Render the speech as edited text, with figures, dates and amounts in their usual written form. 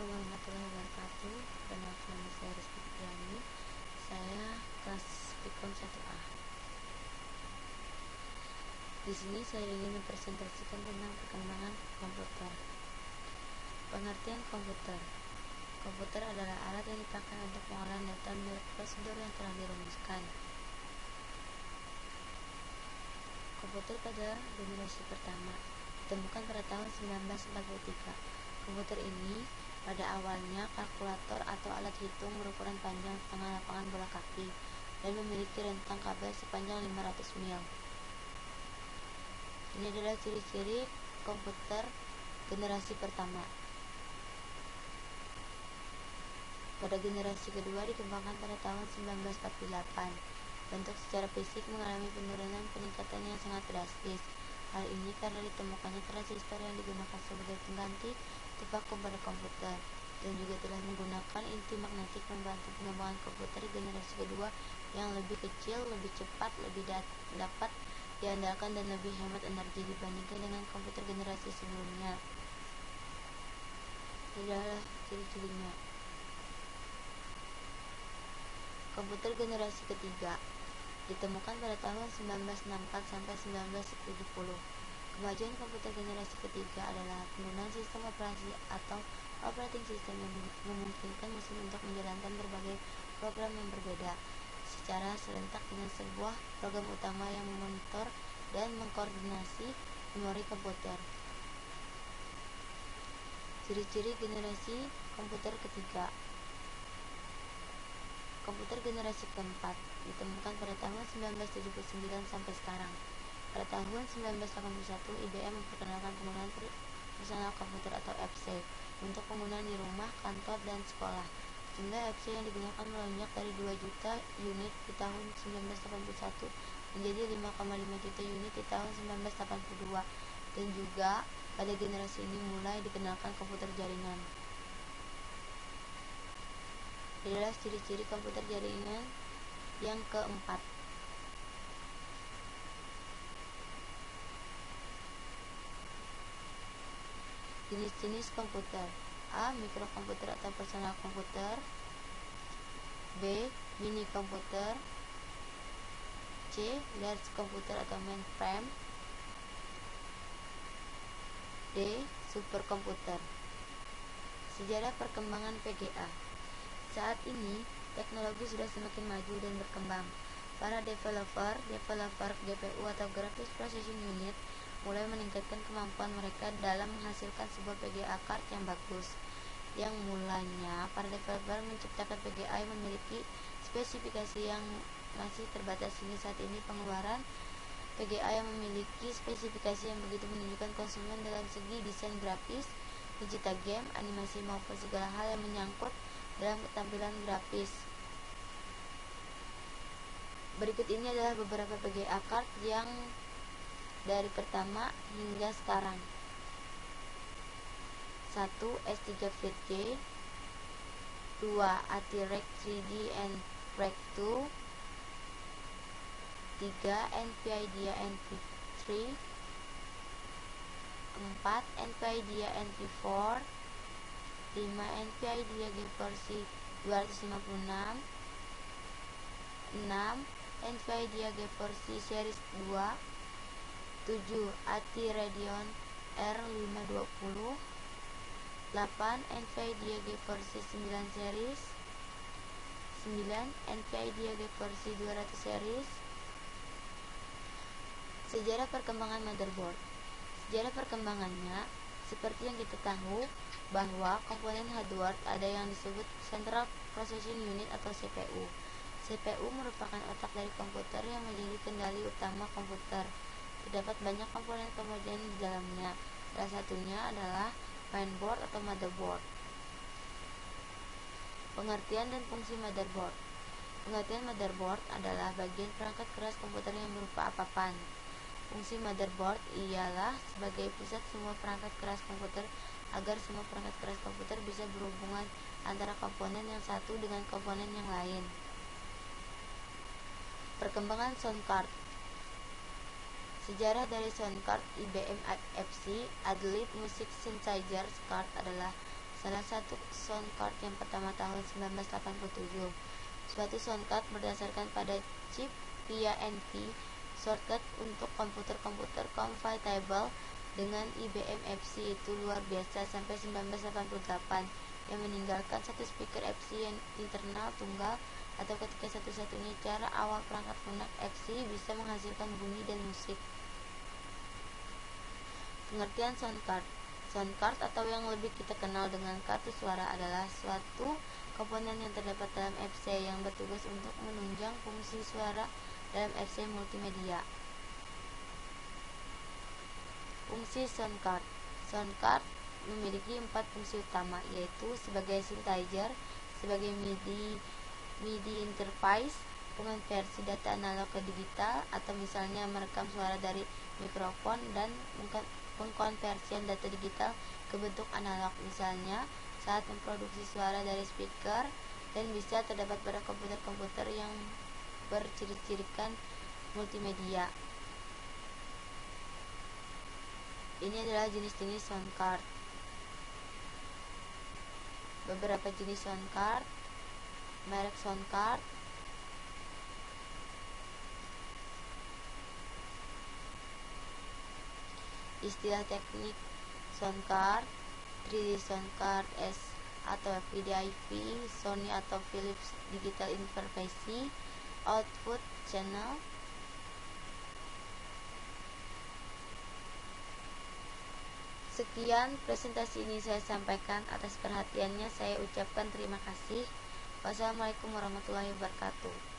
Assalamualaikum warahmatullahi wabarakatuh. Perkenalkan nama saya Rizky Fitriani. Saya kelas Pikom 1A. Di sini saya ingin mempresentasikan tentang perkembangan komputer. Pengertian komputer. Komputer adalah alat yang dipakai untuk pengolahan data menurut prosedur yang telah dirumuskan. Komputer pada generasi pertama ditemukan pada tahun 1943. Komputer ini pada awalnya kalkulator atau alat hitung berukuran panjang setengah lapangan bola kaki dan memiliki rentang kabel sepanjang 500 mil. Ini adalah ciri-ciri komputer generasi pertama. Pada generasi kedua dikembangkan pada tahun 1948. Bentuk secara fisik mengalami penurunan peningkatan yang sangat drastis. Hal ini karena ditemukannya transistor yang digunakan sebagai pengganti vakum pada komputer, dan juga telah menggunakan inti magnetik membantu pengembangan komputer generasi kedua yang lebih kecil, lebih cepat, lebih dapat diandalkan dan lebih hemat energi dibandingkan dengan komputer generasi sebelumnya. Ini adalah ciri-cirinya. Komputer generasi ketiga ditemukan pada tahun 1964 sampai 1970. Kemajuan komputer generasi ketiga adalah penggunaan sistem operasi atau operating system yang memungkinkan mesin untuk menjalankan berbagai program yang berbeda secara serentak dengan sebuah program utama yang memonitor dan mengkoordinasi memori komputer. Ciri-ciri generasi komputer ketiga. Komputer generasi keempat ditemukan pada tahun 1979 sampai sekarang. Pada tahun 1981, IBM memperkenalkan penggunaan personal komputer atau FC untuk penggunaan di rumah, kantor, dan sekolah. Jumlah FC yang digunakan melonjak dari 2 juta unit di tahun 1981 menjadi 5,5 juta unit di tahun 1982, dan juga pada generasi ini mulai dikenalkan komputer jaringan. Adalah ciri-ciri komputer jaringan yang keempat. Jenis-jenis komputer: A. Mikrokomputer atau personal komputer, B. Mini komputer, C. Large komputer atau mainframe, D. Superkomputer. Sejarah perkembangan PGA. Saat ini teknologi sudah semakin maju dan berkembang. Para developer GPU atau Graphics Processing Unit mulai meningkatkan kemampuan mereka dalam menghasilkan sebuah PGA card yang bagus. Yang mulanya para developer menciptakan PGA yang memiliki spesifikasi yang masih terbatas, hingga saat ini pengeluaran PGA yang memiliki spesifikasi yang begitu menunjukkan konsumen dalam segi desain grafis, digital game, animasi maupun segala hal yang menyangkut dalam ketampilan grafis. Berikut ini adalah beberapa PGA card yang dari pertama hingga sekarang. 1. S3 FreeG, 2. ATREC 3D and REC 2, 3. NVIDIA NV3, 4. NVIDIA NV4, 5. NVIDIA GeForce 256, 6. NVIDIA GeForce Series 2, 7. ATI Radeon R520, 8. NVIDIA GeForce 9 series, 9. NVIDIA GeForce 200 series. Sejarah perkembangan motherboard. Sejarah perkembangannya seperti yang kita tahu bahwa komponen hardware ada yang disebut Central Processing Unit atau CPU. CPU merupakan otak dari komputer yang menjadi kendali utama komputer. Terdapat banyak komponen di dalamnya. Salah satunya adalah mainboard atau motherboard. Pengertian dan fungsi motherboard. Pengertian motherboard adalah bagian perangkat keras komputer yang berupa papan. Fungsi motherboard ialah sebagai pusat semua perangkat keras komputer agar semua perangkat keras komputer bisa berhubungan antara komponen yang satu dengan komponen yang lain. Perkembangan sound card. Sejarah dari sound card IBM FC Adelaide Music Synthesizer Card adalah salah satu sound card yang pertama tahun 1987. Suatu sound card berdasarkan pada chip via NV shortcut untuk komputer-komputer compatible dengan IBM FC itu luar biasa sampai 1988, yang meninggalkan satu speaker FC yang internal tunggal, atau ketika satu-satunya cara awal perangkat lunak FC bisa menghasilkan bunyi dan musik. Pengertian sound card. Sound card atau yang lebih kita kenal dengan kartu suara adalah suatu komponen yang terdapat dalam FC yang bertugas untuk menunjang fungsi suara dalam FC multimedia. Fungsi sound card. Sound card memiliki 4 fungsi utama, yaitu sebagai synthesizer, sebagai MIDI interface, pengonversi data analog ke digital, atau misalnya merekam suara dari mikrofon, dan pengkonversian data digital ke bentuk analog, misalnya saat memproduksi suara dari speaker, dan bisa terdapat pada komputer-komputer yang berciri-cirikan multimedia. Ini adalah jenis-jenis sound card. Beberapa jenis sound card, merek sound card, istilah teknik sound card, 3D sound card, S atau VDIV, Sony atau Philips Digital Interface, output channel. Sekian presentasi ini saya sampaikan. Atas perhatiannya saya ucapkan terima kasih. Wassalamualaikum warahmatullahi wabarakatuh.